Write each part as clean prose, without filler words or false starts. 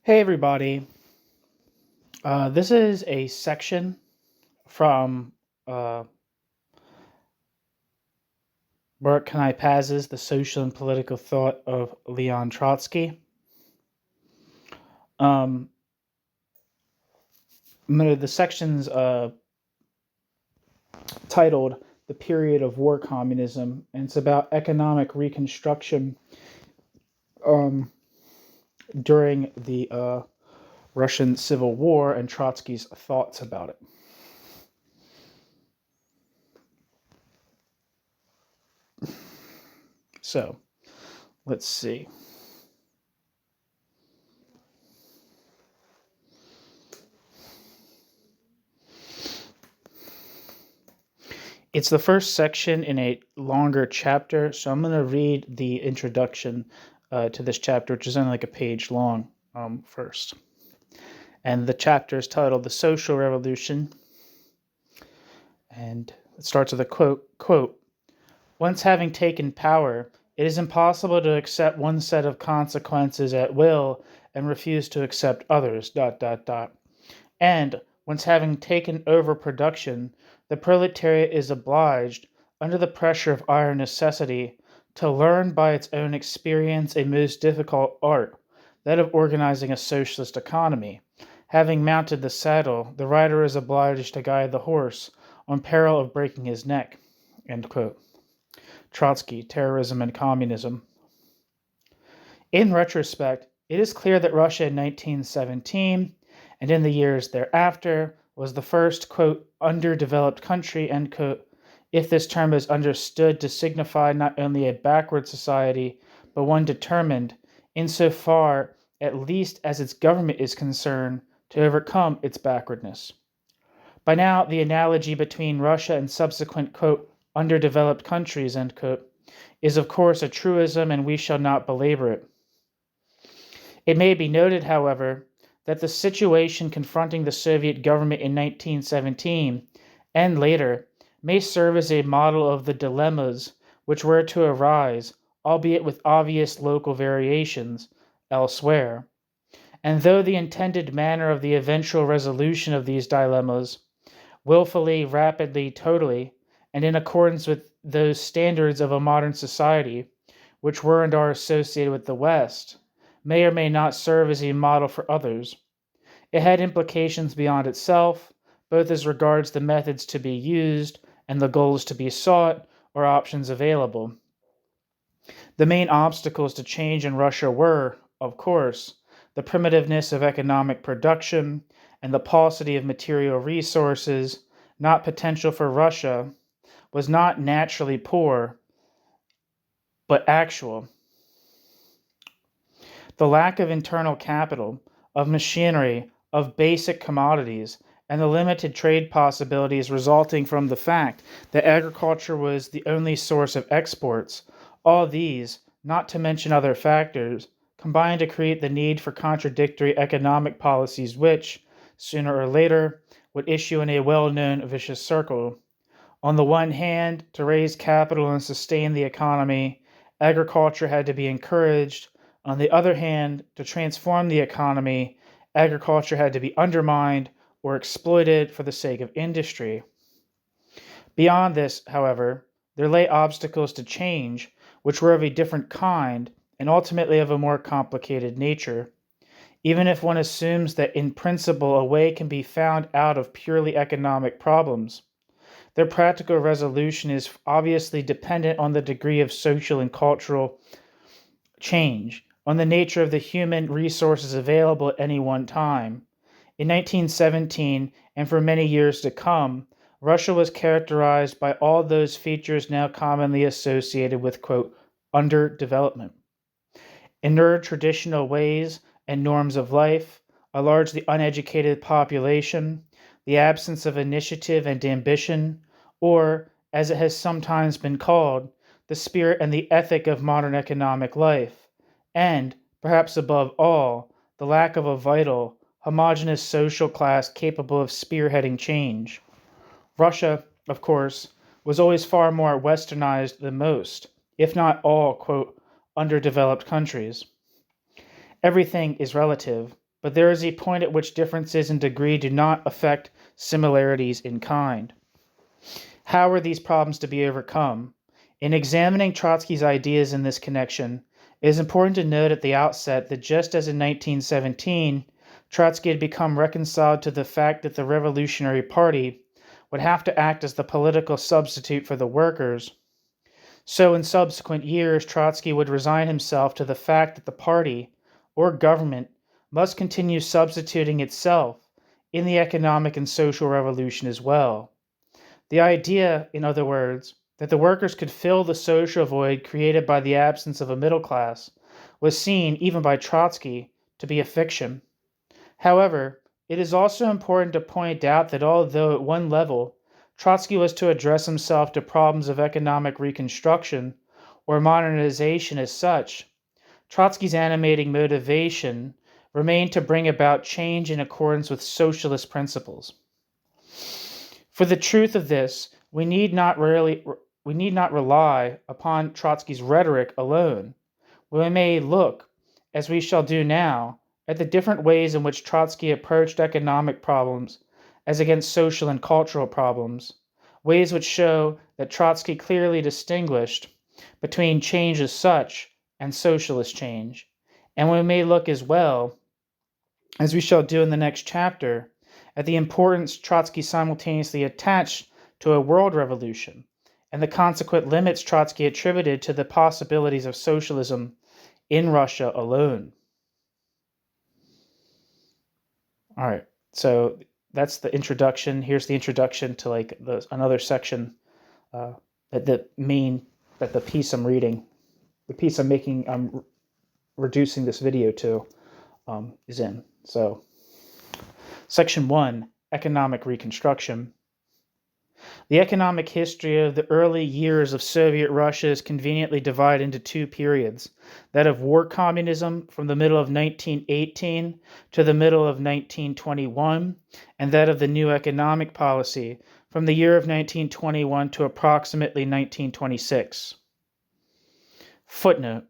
Hey everybody, this is a section from Baruch Knei-Paz's The Social and Political Thought of Leon Trotsky. The section's titled The Period of War Communism, and it's about economic reconstruction during the Russian Civil War and Trotsky's thoughts about it. So, let's see. It's the first section in a longer chapter, so I'm going to read the introduction to this chapter, which is only like a page long first. And the chapter is titled The Social Revolution. And it starts with a quote, "Once having taken power, it is impossible to accept one set of consequences at will and refuse to accept others, ... And once having taken over production, the proletariat is obliged, under the pressure of iron necessity, to learn by its own experience a most difficult art, that of organizing a socialist economy. Having mounted the saddle, the rider is obliged to guide the horse, on peril of breaking his neck." End quote. Trotsky, Terrorism and Communism. In retrospect, it is clear that Russia in 1917 and in the years thereafter was the first, quote, underdeveloped country, end quote, if this term is understood to signify not only a backward society, but one determined, insofar at least as its government is concerned, to overcome its backwardness. By now, the analogy between Russia and subsequent, quote, underdeveloped countries, end quote, is of course a truism, and we shall not belabor it. It may be noted, however, that the situation confronting the Soviet government in 1917 and later may serve as a model of the dilemmas which were to arise, albeit with obvious local variations, elsewhere. And though the intended manner of the eventual resolution of these dilemmas, willfully, rapidly, totally, and in accordance with those standards of a modern society, which were and are associated with the West, may or may not serve as a model for others, it had implications beyond itself, both as regards the methods to be used and the goals to be sought or options available. The main obstacles to change in Russia were, of course, the primitiveness of economic production and the paucity of material resources. Not potential for Russia was not naturally poor, but actual. The lack of internal capital, of machinery, of basic commodities, and the limited trade possibilities resulting from the fact that agriculture was the only source of exports, all these, not to mention other factors, combined to create the need for contradictory economic policies which, sooner or later, would issue in a well-known vicious circle. On the one hand, to raise capital and sustain the economy, agriculture had to be encouraged. On the other hand, to transform the economy, agriculture had to be undermined or exploited for the sake of industry. Beyond this, however, there lay obstacles to change, which were of a different kind and ultimately of a more complicated nature. Even if one assumes that in principle a way can be found out of purely economic problems, their practical resolution is obviously dependent on the degree of social and cultural change, on the nature of the human resources available at any one time. In 1917, and for many years to come, Russia was characterized by all those features now commonly associated with, quote, underdevelopment. Inured traditional ways and norms of life, a largely uneducated population, the absence of initiative and ambition, or, as it has sometimes been called, the spirit and the ethic of modern economic life, and, perhaps above all, the lack of a vital, homogeneous social class capable of spearheading change. Russia, of course, was always far more westernized than most, if not all, quote, underdeveloped countries. Everything is relative. but there is a point at which differences in degree do not affect similarities in kind. How are these problems to be overcome? In examining Trotsky's ideas in this connection, it is important to note at the outset that just as in 1917, Trotsky had become reconciled to the fact that the Revolutionary Party would have to act as the political substitute for the workers, so in subsequent years Trotsky would resign himself to the fact that the party, or government, must continue substituting itself in the economic and social revolution as well. The idea, in other words, that the workers could fill the social void created by the absence of a middle class was seen, even by Trotsky, to be a fiction. However, it is also important to point out that although at one level Trotsky was to address himself to problems of economic reconstruction or modernization as such, Trotsky's animating motivation remained to bring about change in accordance with socialist principles. For the truth of this, we need not rely upon Trotsky's rhetoric alone. We may look, as we shall do now, at the different ways in which Trotsky approached economic problems as against social and cultural problems, ways which show that Trotsky clearly distinguished between change as such and socialist change. And we may look as well, as we shall do in the next chapter, at the importance Trotsky simultaneously attached to a world revolution and the consequent limits Trotsky attributed to the possibilities of socialism in Russia alone. All right, so that's the introduction. Here's the introduction to another section that the piece I'm reading, the piece I'm reducing this video to is in. So, Section 1, Economic Reconstruction. The economic history of the early years of Soviet Russia is conveniently divided into two periods, that of war communism from the middle of 1918 to the middle of 1921, and that of the new economic policy from the year of 1921 to approximately 1926. Footnote.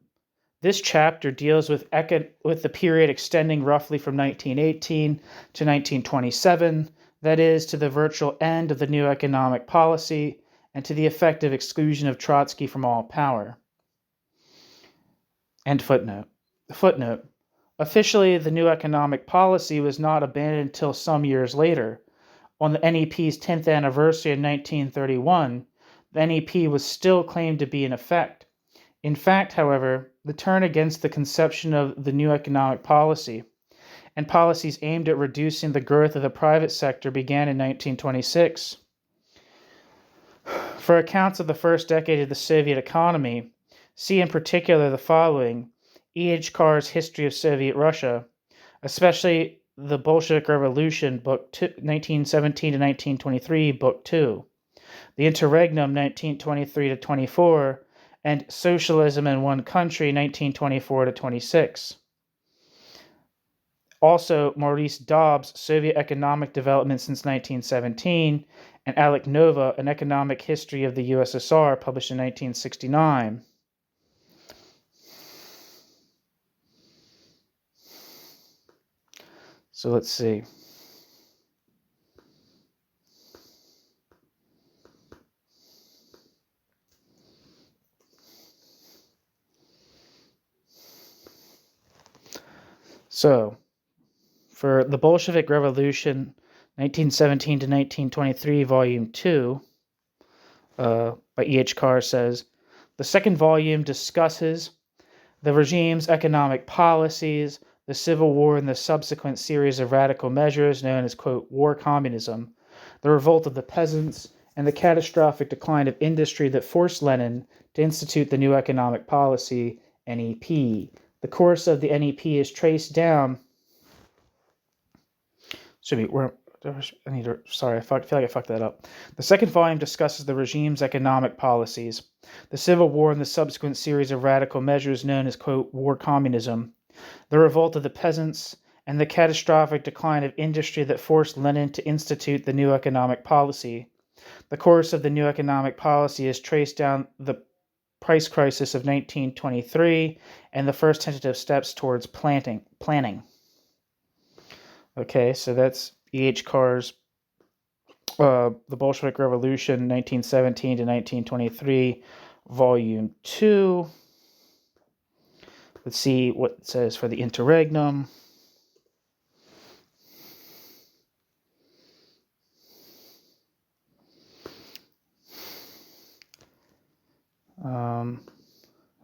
This chapter deals with the period extending roughly from 1918 to 1927, that is, to the virtual end of the new economic policy and to the effective exclusion of Trotsky from all power. End footnote. Footnote. Officially, the new economic policy was not abandoned until some years later. On the NEP's 10th anniversary in 1931, the NEP was still claimed to be in effect. In fact, however, the turn against the conception of the new economic policy and policies aimed at reducing the growth of the private sector began in 1926. For accounts of the first decade of the Soviet economy, see in particular the following: E.H. Carr's History of Soviet Russia, especially the Bolshevik Revolution, Book 2, 1917 to 1923, Book 2, the Interregnum, 1923 to 24, and Socialism in One Country, 1924 to 26. Also, Maurice Dobbs' Soviet Economic Development Since 1917, and Alec Nova, An Economic History of the USSR, published in 1969. So let's see. So, for the Bolshevik Revolution, 1917 to 1923, Volume 2, by E.H. Carr says, the second volume discusses the regime's economic policies, the Civil War and the subsequent series of radical measures known as, quote, war communism, the revolt of the peasants, and the catastrophic decline of industry that forced Lenin to institute the new economic policy, NEP. The course of the NEP is traced down. I feel like I fucked that up. The second volume discusses the regime's economic policies, the Civil War and the subsequent series of radical measures known as, quote, war communism, the revolt of the peasants, and the catastrophic decline of industry that forced Lenin to institute the new economic policy. The course of the new economic policy is traced down the price crisis of 1923 and the first tentative steps towards planning. Okay, so that's E.H. Carr's The Bolshevik Revolution, 1917 to 1923, Volume 2. Let's see what it says for the interregnum.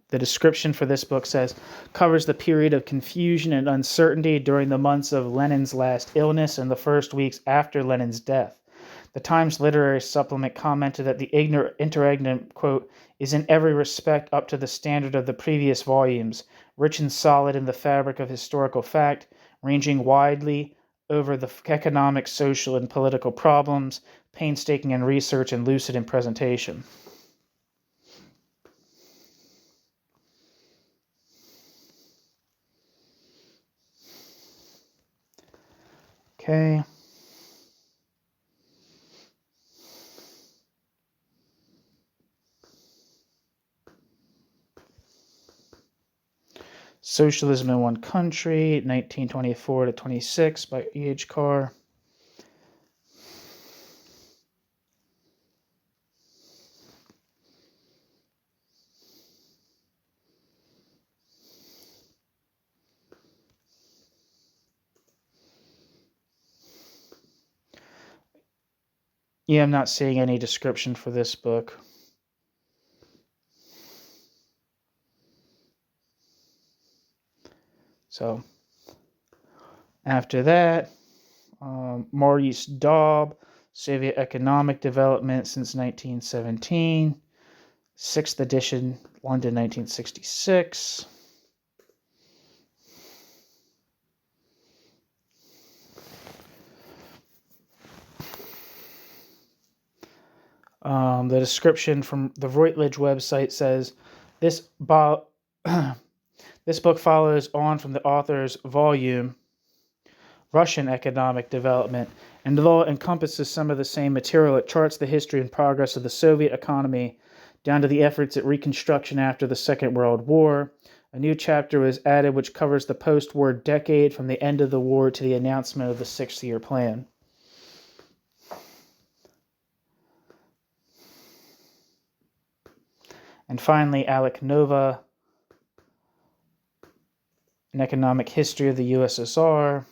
The description for this book says, covers the period of confusion and uncertainty during the months of Lenin's last illness and the first weeks after Lenin's death. The Times Literary Supplement commented that the interregnum, quote, is in every respect up to the standard of the previous volumes, rich and solid in the fabric of historical fact, ranging widely over the economic, social, and political problems, painstaking in research and lucid in presentation. Okay. Socialism in One Country, 1924 to 26 by E.H. Carr. Yeah, I'm not seeing any description for this book. So, after that, Maurice Daub, Soviet Economic Development since 1917, 6th edition, London, 1966. The description from the Routledge website says, this book follows on from the author's volume, Russian Economic Development, and although it encompasses some of the same material, it charts the history and progress of the Soviet economy down to the efforts at reconstruction after the Second World War. A new chapter was added which covers the post-war decade from the end of the war to the announcement of the six-year plan. And finally, Alec Nova, An Economic History of the USSR.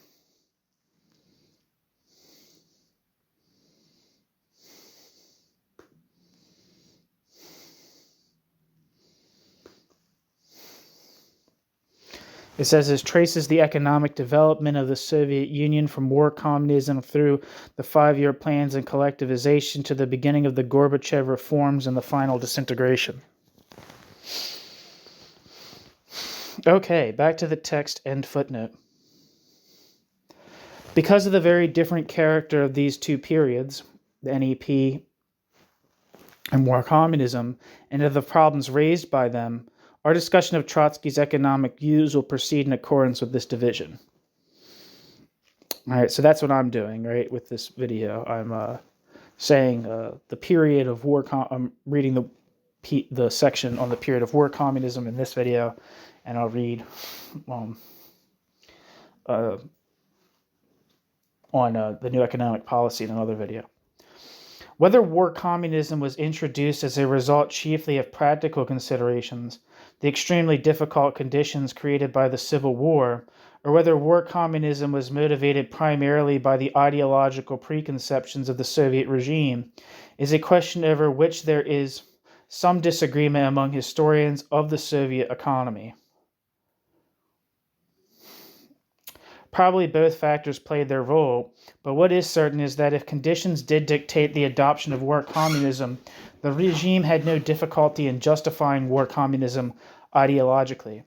It says it traces the economic development of the Soviet Union from war communism through the 5-year plans and collectivization to the beginning of the Gorbachev reforms and the final disintegration. Okay, back to the text and footnote. Because of the very different character of these two periods, the NEP and war communism, and of the problems raised by them, our discussion of Trotsky's economic views will proceed in accordance with this division. All right, so that's what I'm doing, right, with this video. I'm saying the period of war. I'm reading the section on the period of war communism in this video, and I'll read on the new economic policy in another video. Whether war communism was introduced as a result chiefly of practical considerations, the extremely difficult conditions created by the Civil War, or whether war communism was motivated primarily by the ideological preconceptions of the Soviet regime, is a question over which there is some disagreement among historians of the Soviet economy. Probably both factors played their role, but what is certain is that if conditions did dictate the adoption of war communism, the regime had no difficulty in justifying war communism ideologically.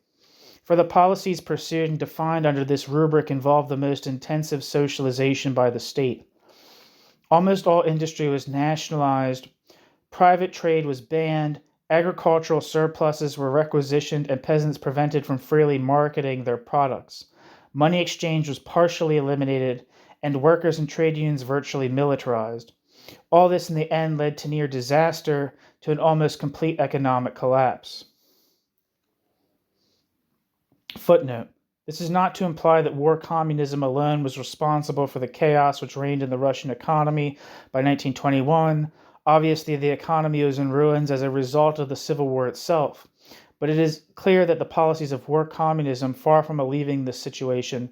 For the policies pursued and defined under this rubric involved the most intensive socialization by the state. Almost all industry was nationalized, private trade was banned, agricultural surpluses were requisitioned, and peasants prevented from freely marketing their products. Money exchange was partially eliminated, and workers and trade unions virtually militarized. All this in the end led to near disaster, to an almost complete economic collapse. Footnote. This is not to imply that war communism alone was responsible for the chaos which reigned in the Russian economy by 1921. Obviously, the economy was in ruins as a result of the Civil War itself, but it is clear that the policies of war communism, far from alleviating the situation,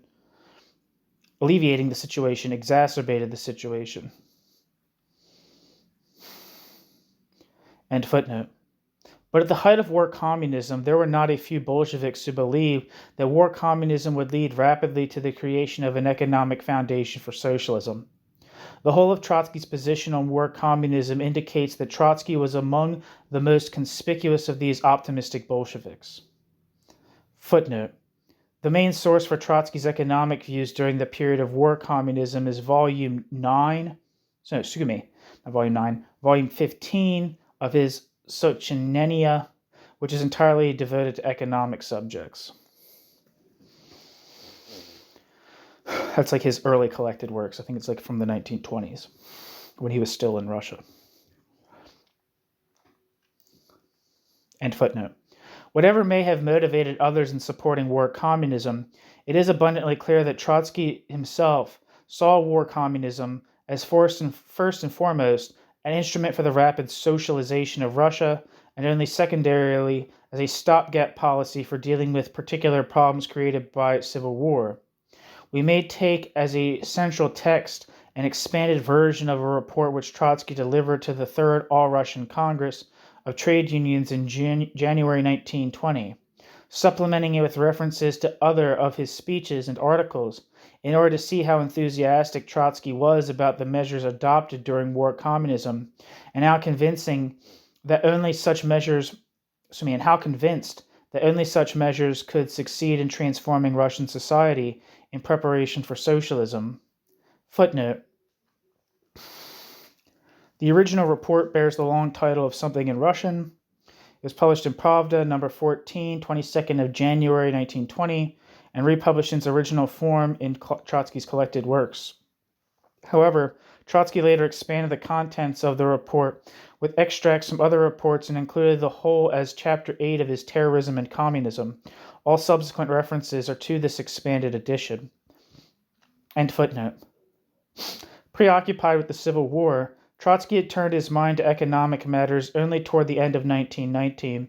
exacerbated the situation. End footnote. But at the height of war communism, there were not a few Bolsheviks who believed that war communism would lead rapidly to the creation of an economic foundation for socialism. The whole of Trotsky's position on war communism indicates that Trotsky was among the most conspicuous of these optimistic Bolsheviks. Footnote. The main source for Trotsky's economic views during the period of war communism is volume 15 of his Sochenenia, which is entirely devoted to economic subjects. That's like his early collected works. I think it's like from the 1920s, when he was still in Russia. End footnote. Whatever may have motivated others in supporting war communism, it is abundantly clear that Trotsky himself saw war communism as first and foremost an instrument for the rapid socialization of Russia, and only secondarily as a stopgap policy for dealing with particular problems created by civil war. We may take as a central text an expanded version of a report which Trotsky delivered to the Third All-Russian Congress of Trade Unions in January 1920, supplementing it with references to other of his speeches and articles in order to see how enthusiastic Trotsky was about the measures adopted during war communism, and how convinced that only such measures could succeed in transforming Russian society in preparation for socialism. Footnote. The original report bears the long title of Something in Russian. It was published in Pravda, number 14, 22nd of January 1920, and republished in its original form in Trotsky's collected works. However, Trotsky later expanded the contents of the report with extracts from other reports and included the whole as Chapter 8 of his Terrorism and Communism. All subsequent references are to this expanded edition. End footnote. Preoccupied with the Civil War, Trotsky had turned his mind to economic matters only toward the end of 1919.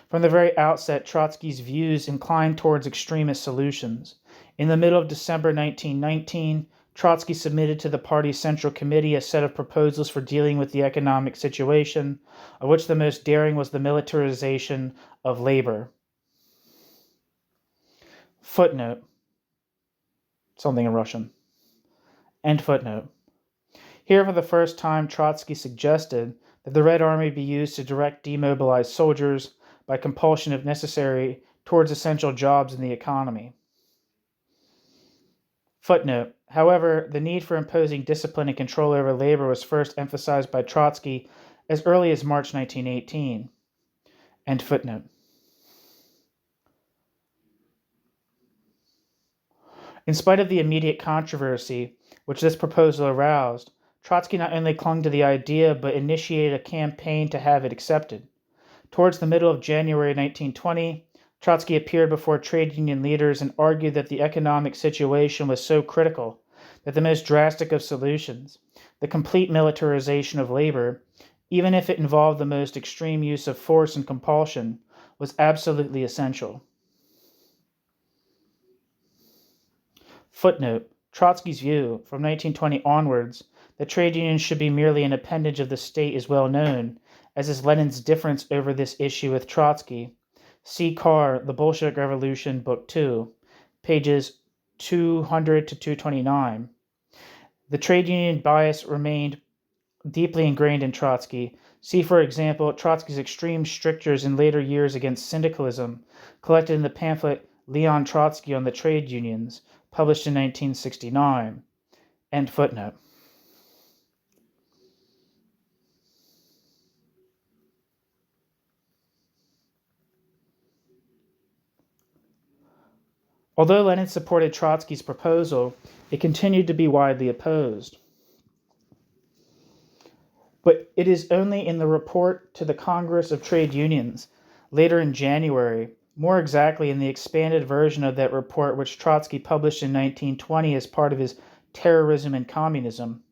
From the very outset, Trotsky's views inclined towards extremist solutions. In the middle of December 1919, Trotsky submitted to the party's Central Committee a set of proposals for dealing with the economic situation, of which the most daring was the militarization of labor. Footnote. Something in Russian. End footnote. Here, for the first time, Trotsky suggested that the Red Army be used to direct demobilized soldiers, by compulsion if necessary, towards essential jobs in the economy. Footnote. However, the need for imposing discipline and control over labor was first emphasized by Trotsky as early as March 1918. End footnote. In spite of the immediate controversy which this proposal aroused, Trotsky not only clung to the idea but initiated a campaign to have it accepted. Towards the middle of January 1920, Trotsky appeared before trade union leaders and argued that the economic situation was so critical that the most drastic of solutions, the complete militarization of labor, even if it involved the most extreme use of force and compulsion, was absolutely essential. Footnote. Trotsky's view, from 1920 onwards, that trade unions should be merely an appendage of the state is well known, as is Lenin's difference over this issue with Trotsky. See Carr, The Bolshevik Revolution, Book 2, pages 200 to 229. The trade union bias remained deeply ingrained in Trotsky. See, for example, Trotsky's extreme strictures in later years against syndicalism, collected in the pamphlet Leon Trotsky on the Trade Unions, published in 1969. End footnote. Although Lenin supported Trotsky's proposal, it continued to be widely opposed. But it is only in the report to the Congress of Trade Unions, later in January, more exactly in the expanded version of that report which Trotsky published in 1920 as part of his Terrorism and Communism,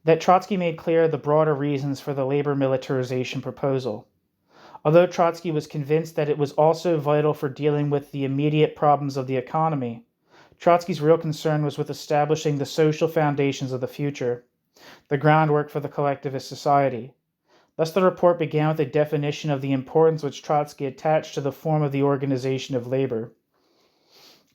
that Trotsky made clear the broader reasons for the labor militarization proposal. Although Trotsky was convinced that it was also vital for dealing with the immediate problems of the economy, Trotsky's real concern was with establishing the social foundations of the future, the groundwork for the collectivist society. Thus, the report began with a definition of the importance which Trotsky attached to the form of the organization of labor.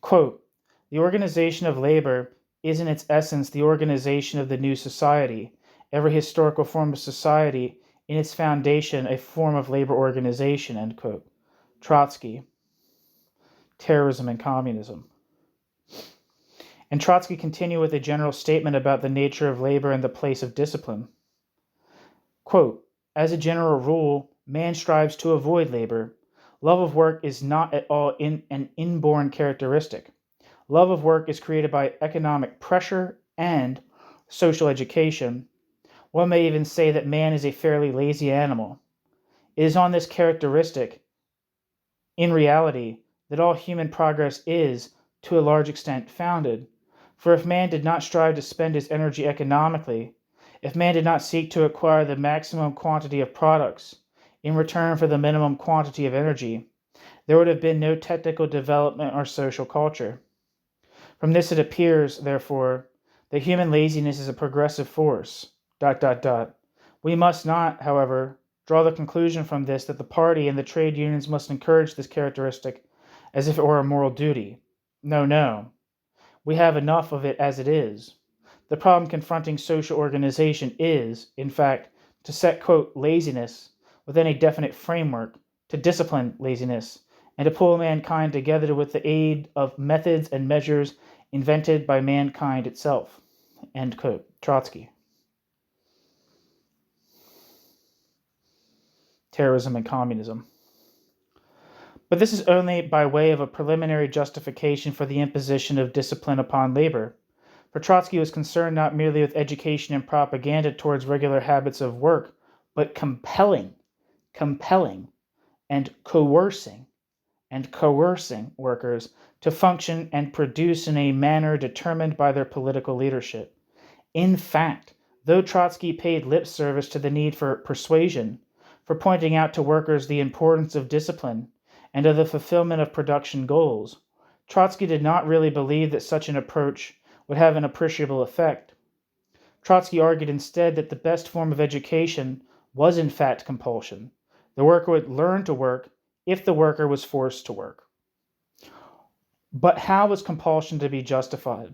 Quote, "The organization of labor is in its essence the organization of the new society, every historical form of society in its foundation a form of labor organization," end quote. Trotsky, Terrorism and Communism. And Trotsky continued with a general statement about the nature of labor and the place of discipline. Quote, "As a general rule, man strives to avoid labor. Love of work is not at all an inborn characteristic. Love of work is created by economic pressure and social education. One may even say that man is a fairly lazy animal. It is on this characteristic, in reality, that all human progress is, to a large extent, founded. For if man did not strive to spend his energy economically, if man did not seek to acquire the maximum quantity of products in return for the minimum quantity of energy, there would have been no technical development or social culture. From this it appears, therefore, that human laziness is a progressive force. ... We must not, however, draw the conclusion from this that the party and the trade unions must encourage this characteristic as if it were a moral duty. No. We have enough of it as it is. The problem confronting social organization is, in fact, to set, quote, laziness within a definite framework, to discipline laziness, and to pull mankind together with the aid of methods and measures invented by mankind itself," end quote. Trotsky. Terrorism and Communism. But this is only by way of a preliminary justification for the imposition of discipline upon labor. For Trotsky was concerned not merely with education and propaganda towards regular habits of work, but compelling, and coercing workers to function and produce in a manner determined by their political leadership. In fact, though Trotsky paid lip service to the need for persuasion, for pointing out to workers the importance of discipline and of the fulfillment of production goals, Trotsky did not really believe that such an approach would have an appreciable effect. Trotsky argued instead that the best form of education was in fact compulsion. The worker would learn to work if the worker was forced to work. But how was compulsion to be justified?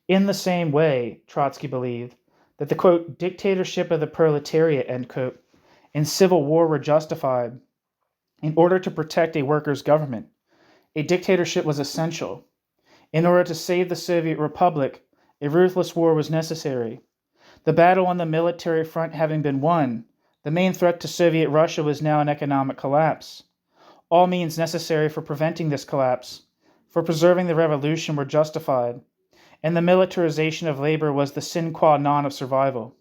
In the same way, Trotsky believed that the, quote, dictatorship of the proletariat, end quote, and civil war were justified in order to protect a workers' government. A dictatorship was essential. In order to save the Soviet Republic, a ruthless war was necessary. The battle on the military front having been won, the main threat to Soviet Russia was now an economic collapse. All means necessary for preventing this collapse, for preserving the revolution, were justified, and the militarization of labor was the sine qua non of survival.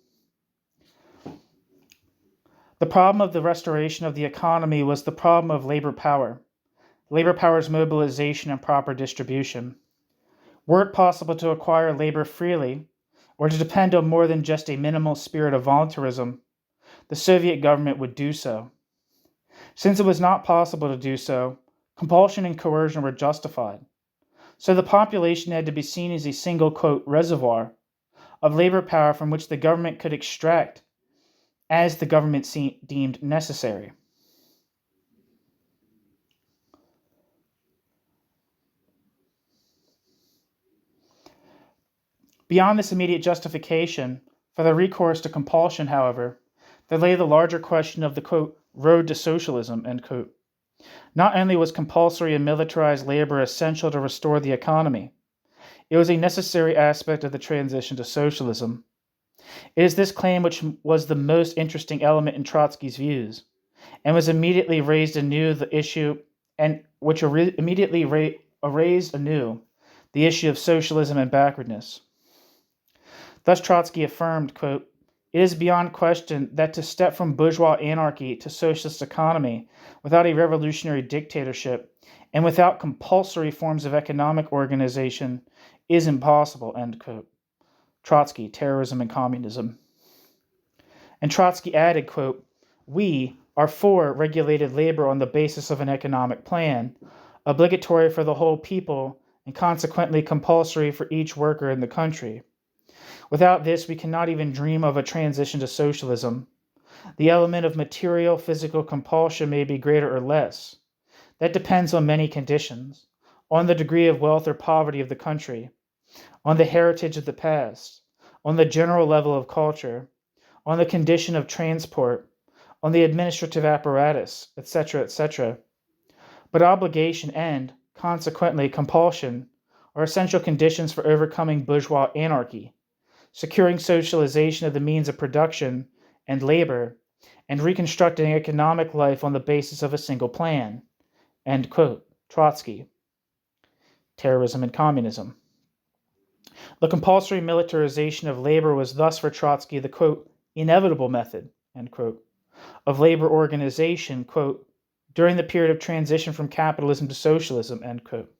The problem of the restoration of the economy was the problem of labor power's mobilization and proper distribution. Were it possible to acquire labor freely, or to depend on more than just a minimal spirit of voluntarism, the Soviet government would do so. Since it was not possible to do so, compulsion and coercion were justified. So the population had to be seen as a single, quote, reservoir of labor power from which the government could extract as the government deemed necessary. Beyond this immediate justification for the recourse to compulsion, however, there lay the larger question of the, quote, road to socialism, end quote. Not only was compulsory and militarized labor essential to restore the economy, it was a necessary aspect of the transition to socialism. It is this claim which was the most interesting element in Trotsky's views, and was immediately raised anew the issue, raised anew the issue of socialism and backwardness. Thus Trotsky affirmed, quote, It is beyond question that to step from bourgeois anarchy to socialist economy without a revolutionary dictatorship and without compulsory forms of economic organization is impossible, end quote. Trotsky, Terrorism and Communism. And Trotsky added, quote, "We are for regulated labor on the basis of an economic plan, obligatory for the whole people and consequently compulsory for each worker in the country. Without this, we cannot even dream of a transition to socialism. The element of material, physical compulsion may be greater or less. That depends on many conditions, on the degree of wealth or poverty of the country, on the heritage of the past, on the general level of culture, on the condition of transport, on the administrative apparatus, etc., etc. But obligation and, consequently, compulsion are essential conditions for overcoming bourgeois anarchy, securing socialization of the means of production and labor, and reconstructing economic life on the basis of a single plan." End quote. Trotsky, Terrorism and Communism. The compulsory militarization of labor was thus for Trotsky the, quote, "inevitable method," end quote, of labor organization, quote, "during the period of transition from capitalism to socialism," end quote.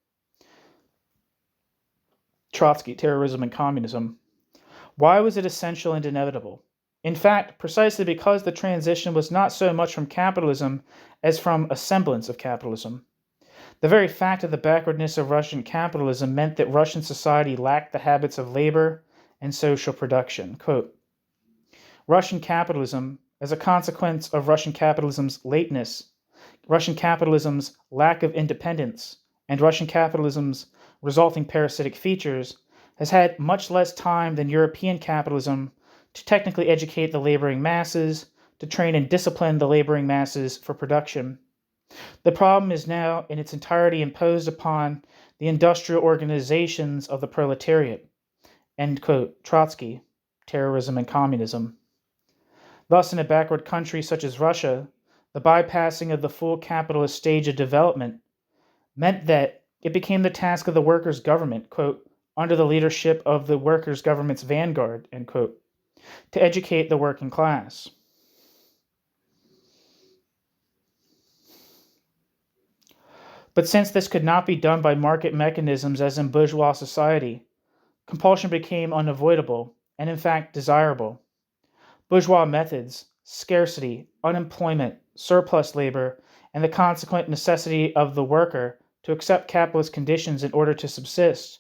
Trotsky, Terrorism and Communism. Why was it essential and inevitable? In fact, precisely because the transition was not so much from capitalism as from a semblance of capitalism. The very fact of the backwardness of Russian capitalism meant that Russian society lacked the habits of labor and social production. Quote, "Russian capitalism, as a consequence of Russian capitalism's lateness, Russian capitalism's lack of independence, and Russian capitalism's resulting parasitic features, has had much less time than European capitalism to technically educate the laboring masses, to train and discipline the laboring masses for production. The problem is now in its entirety imposed upon the industrial organizations of the proletariat." End quote. Trotsky, Terrorism and Communism. Thus, in a backward country such as Russia, the bypassing of the full capitalist stage of development meant that it became the task of the workers' government, quote, "under the leadership of the workers' government's vanguard," end quote, to educate the working class. But since this could not be done by market mechanisms as in bourgeois society, compulsion became unavoidable and, in fact, desirable. Bourgeois methods, scarcity, unemployment, surplus labor, and the consequent necessity of the worker to accept capitalist conditions in order to subsist,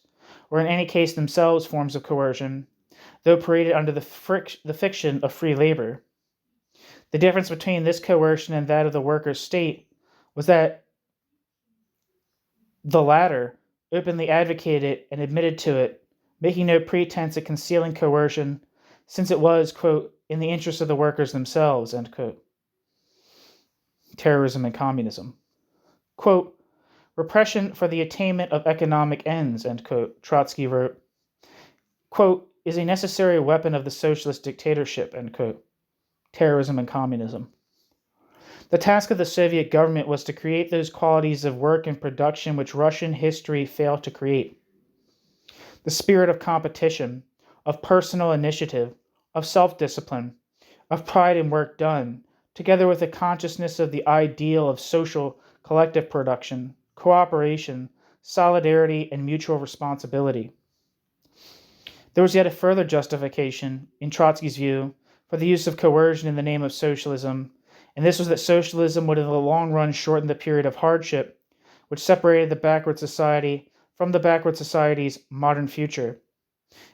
or in any case themselves forms of coercion, though paraded under the fiction of free labor. The difference between this coercion and that of the workers' state was that the latter openly advocated it and admitted to it, making no pretense at concealing coercion, since it was, quote, "in the interest of the workers themselves," end quote. Terrorism and Communism. Quote, "Repression for the attainment of economic ends," end quote, Trotsky wrote, quote, "is a necessary weapon of the socialist dictatorship," end quote. Terrorism and Communism. The task of the Soviet government was to create those qualities of work and production which Russian history failed to create. The spirit of competition, of personal initiative, of self-discipline, of pride in work done, together with a consciousness of the ideal of social collective production, cooperation, solidarity, and mutual responsibility. There was yet a further justification, in Trotsky's view, for the use of coercion in the name of socialism, and this was that socialism would in the long run shorten the period of hardship which separated the backward society from the backward society's modern future.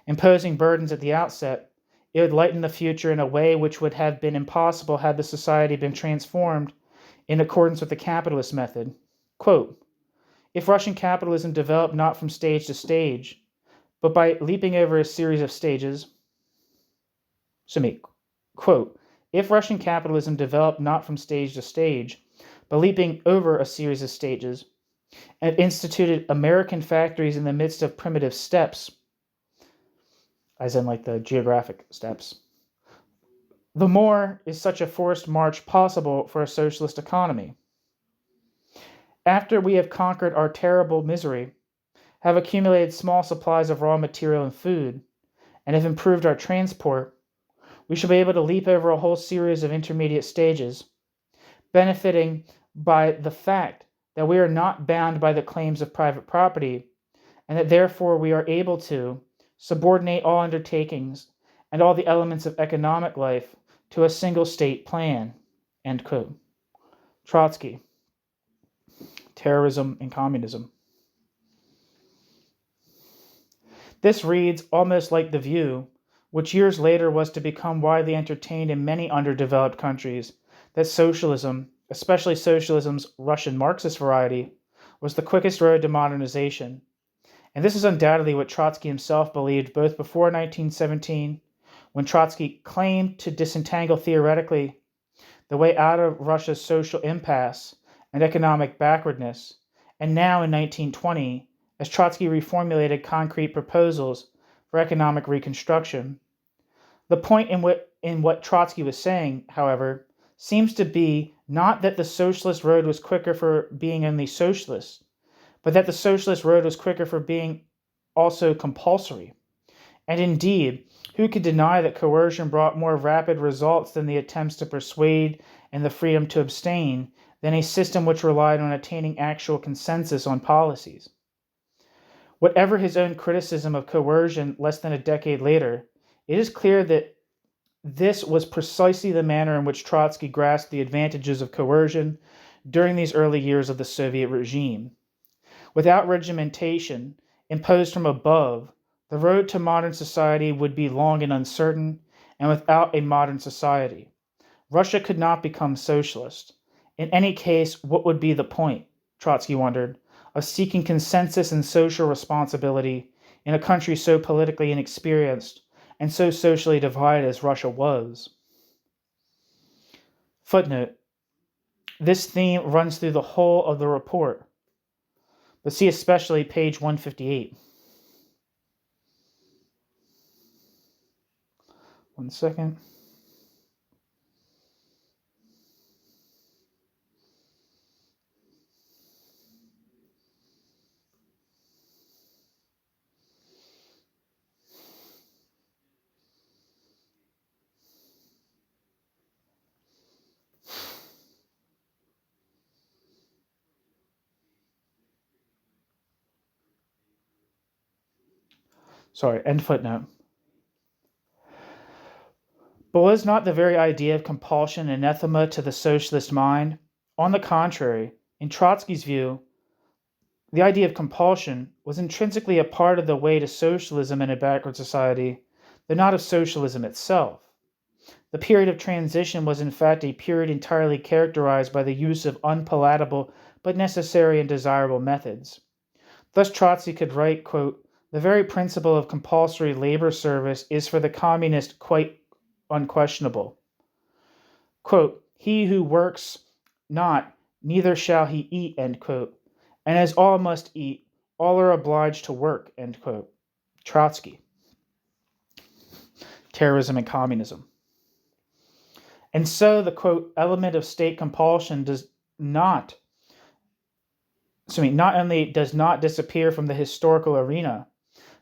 Imposing burdens at the outset, it would lighten the future in a way which would have been impossible had the society been transformed in accordance with the capitalist method. Quote, "If Russian capitalism developed not from stage to stage, but by leaping over a series of stages," quote, "If Russian capitalism developed not from stage to stage, but leaping over a series of stages, and instituted American factories in the midst of primitive steppes," as in like the geographic steppes, "the more is such a forced march possible for a socialist economy. After we have conquered our terrible misery, have accumulated small supplies of raw material and food, and have improved our transport, We shall be able to leap over a whole series of intermediate stages, benefiting by the fact that we are not bound by the claims of private property, and that therefore we are able to subordinate all undertakings and all the elements of economic life to a single state plan. End quote. Trotsky, Terrorism and Communism. This reads almost like the view, which years later was to become widely entertained in many underdeveloped countries, that socialism, especially socialism's Russian Marxist variety, was the quickest road to modernization. And this is undoubtedly what Trotsky himself believed both before 1917, when Trotsky claimed to disentangle theoretically the way out of Russia's social impasse and economic backwardness, and now in 1920, as Trotsky reformulated concrete proposals for economic reconstruction. The point in what Trotsky was saying, however, seems to be not that the socialist road was quicker for being only socialist, but that the socialist road was quicker for being also compulsory. And indeed, who could deny that coercion brought more rapid results than the attempts to persuade and the freedom to abstain than a system which relied on attaining actual consensus on policies? Whatever his own criticism of coercion less than a decade later, it is clear that this was precisely the manner in which Trotsky grasped the advantages of coercion during these early years of the Soviet regime. Without regimentation imposed from above, the road to modern society would be long and uncertain, and without a modern society, Russia could not become socialist. In any case, what would be the point, Trotsky wondered, of seeking consensus and social responsibility in a country so politically inexperienced and so socially divided as Russia was? Footnote. This theme runs through the whole of the report, but see especially page 158. One second. End footnote. But was not the very idea of compulsion anathema to the socialist mind? On the contrary, in Trotsky's view, the idea of compulsion was intrinsically a part of the way to socialism in a backward society, though not of socialism itself. The period of transition was in fact a period entirely characterized by the use of unpalatable but necessary and desirable methods. Thus Trotsky could write, quote, "The very principle of compulsory labor service is for the communist quite unquestionable. Quote, he who works not, neither shall he eat," end quote. And as all must eat, all are obliged to work, end quote. Trotsky. Terrorism and Communism. And so the, quote, element of state compulsion not only does not disappear from the historical arena,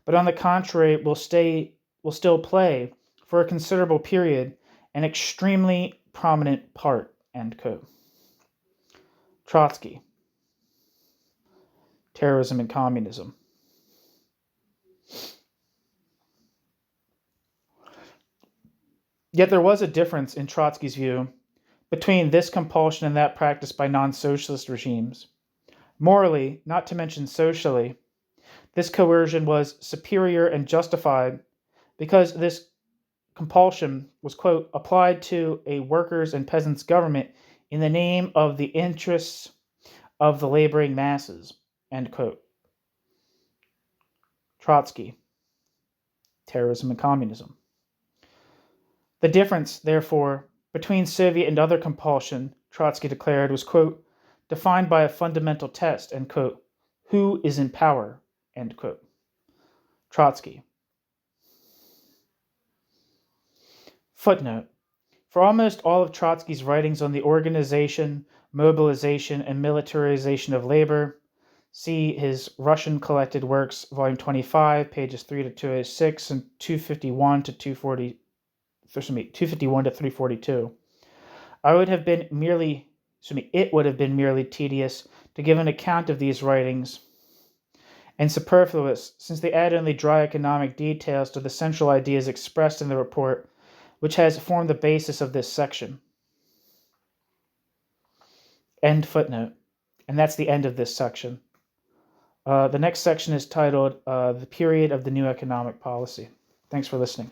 but on the contrary will still play for a considerable period an extremely prominent part, end quote. Trotsky. Terrorism and Communism. Yet there was a difference in Trotsky's view between this compulsion and that practiced by non-socialist regimes. Morally, not to mention socially, this coercion was superior and justified because this compulsion was, quote, applied to a workers' and peasants' government in the name of the interests of the laboring masses, end quote. Trotsky. Terrorism and Communism. The difference, therefore, between Soviet and other compulsion, Trotsky declared, was, quote, defined by a fundamental test, end quote, who is in power, end quote. Trotsky. Footnote. For almost all of Trotsky's writings on the organization, mobilization, and militarization of labor, see his Russian Collected Works, Volume 25, pages 3 to 206 and 251 to 243, 251 to 342. It would have been merely tedious to give an account of these writings, and superfluous, since they add only dry economic details to the central ideas expressed in the report, which has formed the basis of this section. End footnote. And that's the end of this section. The next section is titled The Period of the New Economic Policy. Thanks for listening.